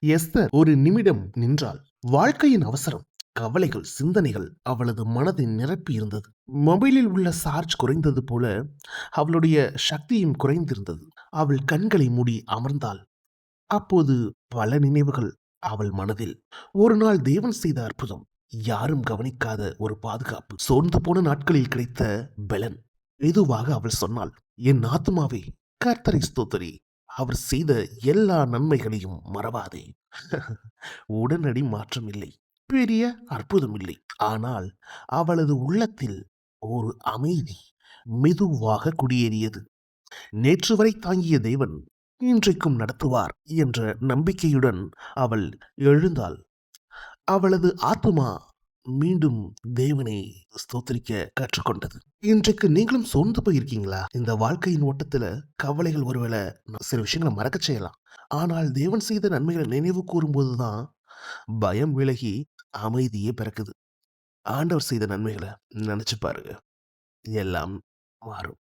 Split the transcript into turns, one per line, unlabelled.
Esther ஒரு நிமிடம் நின்றாள். வாழ்க்கையின் அவசரம், கவலைகள், சிந்தனைகள் அவளது மனதை நிரப்பி இருந்தது. மொபைலில் உள்ள சார்ஜ் குறைந்தது போல அவளுடைய சக்தியும் குறைந்திருந்தது. அவள் கண்களை மூடி அமர்ந்தாள். அப்போது பல நினைவுகள் அவள் மனதில். ஒரு நாள் தேவன் செய்த அற்புதம், யாரும் கவனிக்காத ஒரு பாதுகாப்பு, சோர்ந்து போன நாட்களில் கிடைத்த பலன். மெதுவாக அவள் சொன்னாள், என் ஆத்துமாவே கர்த்தரை ஸ்தோத்திரி, அவர் செய்த எல்லா நன்மைகளையும் மறவாதே. உடனடி மாற்றம் இல்லை, பெரிய அற்புதம் இல்லை. ஆனால் அவளது உள்ளத்தில் ஒரு அமைதி மெதுவாக குடியேறியது. நேற்று வரை தாங்கிய தேவன் இன்றைக்கும் நடத்துவார் என்ற நம்பிக்கையுடன் அவள் எழுந்தாள். அவளது ஆத்துமா மீண்டும் தேவனை ஸ்தோத்திரிக்க கற்றுக்கொண்டது. இன்றைக்கு நீங்களும் சோர்ந்து போயிருக்கீங்களா? இந்த வாழ்க்கையின் ஓட்டத்துல கவலைகள் ஒருவேளை சில விஷயங்களை மறக்க செய்யலாம். ஆனால் தேவன் செய்த நன்மைகளை நினைவு கூறும்போதுதான் பயம் விலகி அமைதியே பிறக்குது. ஆண்டவர் செய்த நன்மைகளை நினைச்சு பாருங்க, எல்லாம் மாறும்.